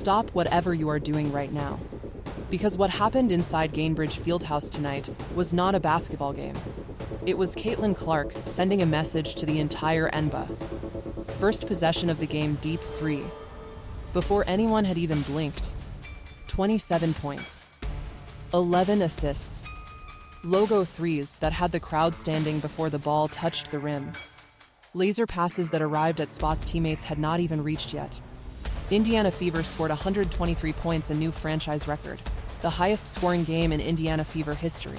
Stop whatever you are doing right now. Because what happened inside Gainbridge Fieldhouse tonight was not a basketball game. It was Caitlin Clark sending a message to the entire NBA. First possession of the game, deep three. Before anyone had even blinked. 27 points. 11 assists. Logo threes that had the crowd standing before the ball touched the rim. Laser passes that arrived at spots teammates had not even reached yet. Indiana Fever scored 123 points, a new franchise record, the highest scoring game in Indiana Fever history.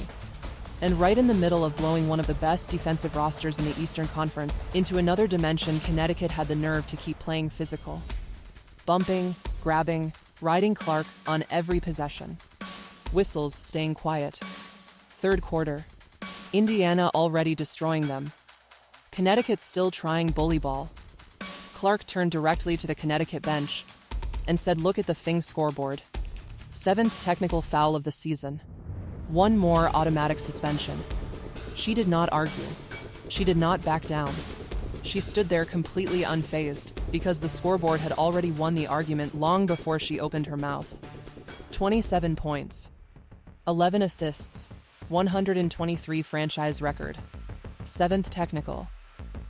And right in the middle of blowing one of the best defensive rosters in the Eastern Conference into another dimension, Connecticut had the nerve to keep playing physical. Bumping, grabbing, riding Clark on every possession. Whistles staying quiet. Third quarter. Indiana already destroying them. Connecticut still trying bully ball. Clark turned directly to the Connecticut bench and said, "Look at the Fing scoreboard. 7th technical foul of the season. One more automatic suspension." She did not argue. She did not back down. She stood there completely unfazed because the scoreboard had already won the argument long before she opened her mouth. 27 points. 11 assists. 123 franchise record. 7th technical.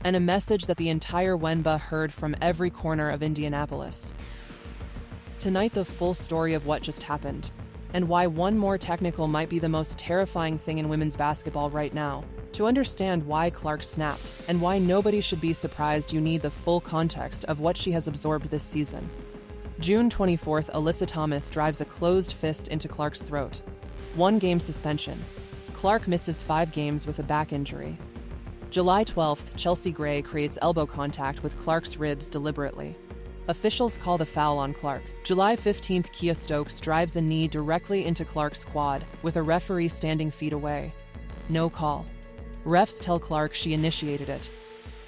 And a message that the entire WNBA heard from every corner of Indianapolis. Tonight, the full story of what just happened, and why one more technical might be the most terrifying thing in women's basketball right now. To understand why Clark snapped, and why nobody should be surprised, you need the full context of what she has absorbed this season. June 24th, Alyssa Thomas drives a closed fist into Clark's throat. 1-game suspension. Clark misses 5 games with a back injury. July 12th, Chelsea Gray creates elbow contact with Clark's ribs deliberately. Officials call the foul on Clark. July 15th, Kia Stokes drives a knee directly into Clark's quad, with a referee standing feet away. No call. Refs tell Clark she initiated it.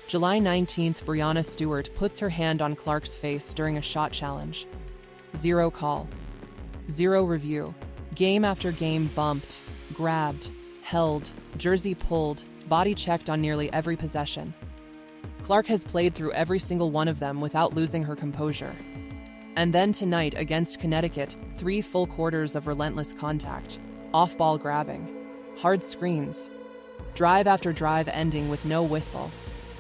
July 19th, Breanna Stewart puts her hand on Clark's face during a shot challenge. 0 call. 0 review. Game after game, bumped, grabbed, held, jersey pulled, body checked on nearly every possession. Clark has played through every single one of them without losing her composure. And then tonight against Connecticut, 3 full quarters of relentless contact, off-ball grabbing, hard screens, drive after drive ending with no whistle.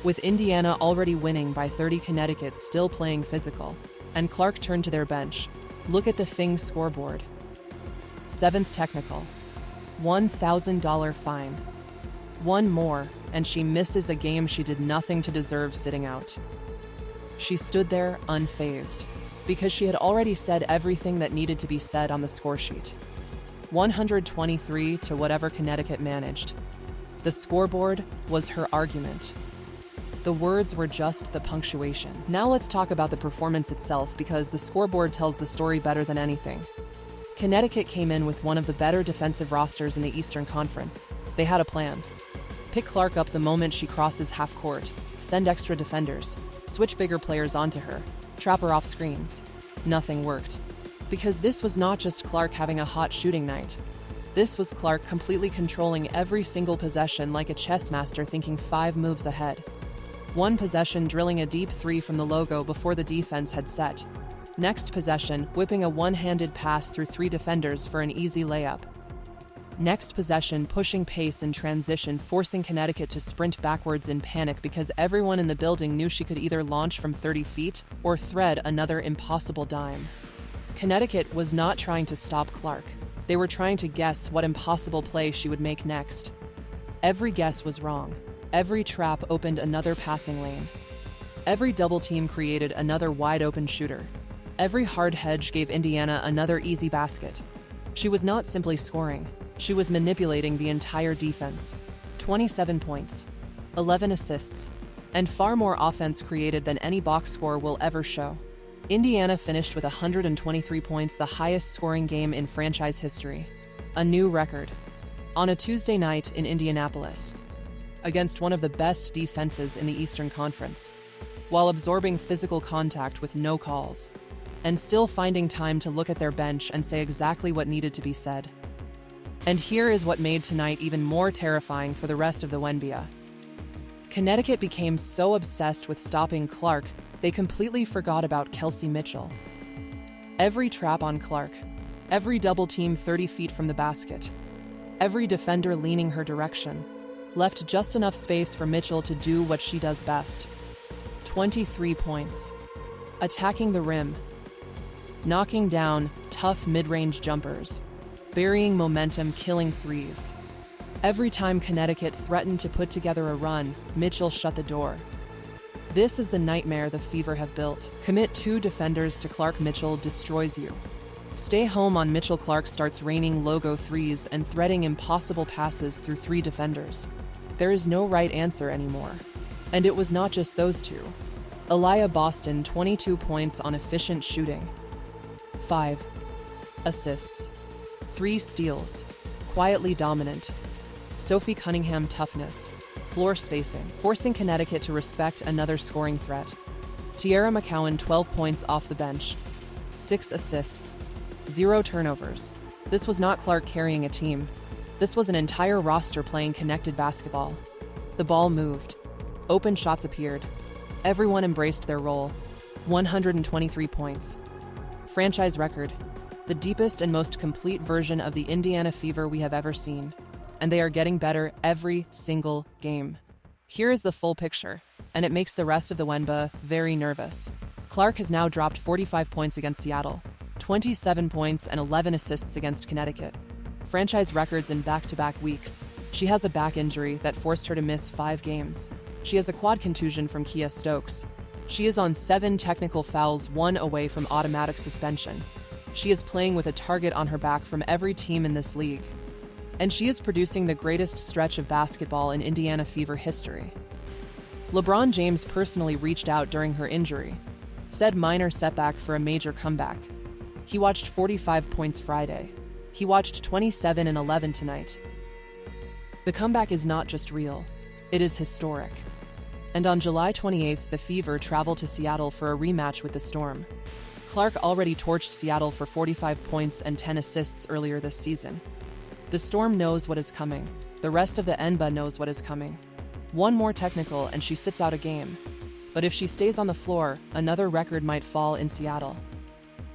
With Indiana already winning by 30, Connecticut still playing physical, and Clark turned to their bench. Look at the Fing scoreboard. 7th technical. $1,000 fine. One more, and she misses a game she did nothing to deserve sitting out. She stood there unfazed, because she had already said everything that needed to be said on the score sheet. 123 to whatever Connecticut managed. The scoreboard was her argument. The words were just the punctuation. Now let's talk about the performance itself, because the scoreboard tells the story better than anything. Connecticut came in with one of the better defensive rosters in the Eastern Conference. They had a plan. Pick Clark up the moment she crosses half court, send extra defenders, switch bigger players onto her, trap her off screens. Nothing worked. Because this was not just Clark having a hot shooting night. This was Clark completely controlling every single possession like a chess master, thinking 5 moves ahead. One possession, drilling a deep 3 from the logo before the defense had set. Next possession, whipping a one-handed pass through 3 defenders for an easy layup. Next possession, pushing pace in transition, forcing Connecticut to sprint backwards in panic because everyone in the building knew she could either launch from 30 feet or thread another impossible dime. Connecticut was not trying to stop Clark. They were trying to guess what impossible play she would make next. Every guess was wrong. Every trap opened another passing lane. Every double team created another wide-open shooter. Every hard hedge gave Indiana another easy basket. She was not simply scoring. She was manipulating the entire defense. 27 points, 11 assists, and far more offense created than any box score will ever show. Indiana finished with 123 points, the highest scoring game in franchise history. A new record. On a Tuesday night in Indianapolis, against one of the best defenses in the Eastern Conference, while absorbing physical contact with no calls, and still finding time to look at their bench and say exactly what needed to be said. And here is what made tonight even more terrifying for the rest of the WNBA. Connecticut became so obsessed with stopping Clark, they completely forgot about Kelsey Mitchell. Every trap on Clark. Every double team 30 feet from the basket. Every defender leaning her direction. Left just enough space for Mitchell to do what she does best. 23 points. Attacking the rim. Knocking down tough mid-range jumpers. Burying momentum, killing threes. Every time Connecticut threatened to put together a run, Mitchell shut the door. This is the nightmare the Fever have built. Commit 2 defenders to Clark, Mitchell destroys you. Stay home on Mitchell, Clark starts raining logo threes and threading impossible passes through 3 defenders. There is no right answer anymore. And it was not just those 2. Aliyah Boston, 22 points on efficient shooting. 5 assists. 3 steals. Quietly dominant. Sophie Cunningham, toughness. Floor spacing, forcing Connecticut to respect another scoring threat. Tiara McCowan, 12 points off the bench. 6 assists. 0 turnovers. This was not Clark carrying a team. This was an entire roster playing connected basketball. The ball moved. Open shots appeared. Everyone embraced their role. 123 points. Franchise record. The deepest and most complete version of the Indiana Fever we have ever seen. And they are getting better every single game. Here is the full picture, and it makes the rest of the WNBA very nervous. Clark has now dropped 45 points against Seattle, 27 points and 11 assists against Connecticut. Franchise records in back-to-back weeks. She has a back injury that forced her to miss 5 games. She has a quad contusion from Kia Stokes. She is on 7 technical fouls, 1 away from automatic suspension. She is playing with a target on her back from every team in this league. And she is producing the greatest stretch of basketball in Indiana Fever history. LeBron James personally reached out during her injury, said minor setback for a major comeback. He watched 45 points Friday. He watched 27 and 11 tonight. The comeback is not just real, it is historic. And on July 28th, the Fever travel to Seattle for a rematch with the Storm. Clark already torched Seattle for 45 points and 10 assists earlier this season. The Storm knows what is coming. The rest of the NBA knows what is coming. 1 more technical and she sits out a game. But if she stays on the floor, another record might fall in Seattle.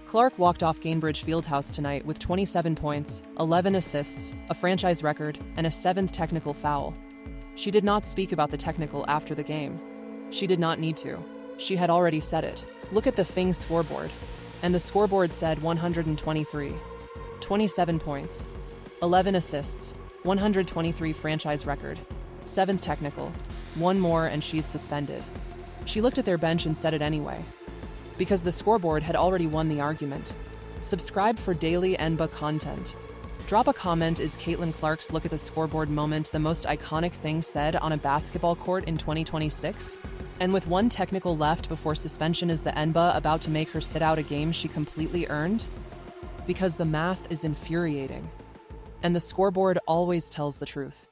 Clark walked off Gainbridge Fieldhouse tonight with 27 points, 11 assists, a franchise record, and a 7th technical foul. She did not speak about the technical after the game. She did not need to. She had already said it. Look at the thing scoreboard. And the scoreboard said 123. 27 points. 11 assists. 123 franchise record. 7th technical. 1 more and she's suspended. She looked at their bench and said it anyway. Because the scoreboard had already won the argument. Subscribe for daily NBA content. Drop a comment. Is Caitlin Clark's look at the scoreboard moment the most iconic thing said on a basketball court in 2026? And with 1 technical left before suspension, is the NBA about to make her sit out a game she completely earned? Because the math is infuriating. And the scoreboard always tells the truth.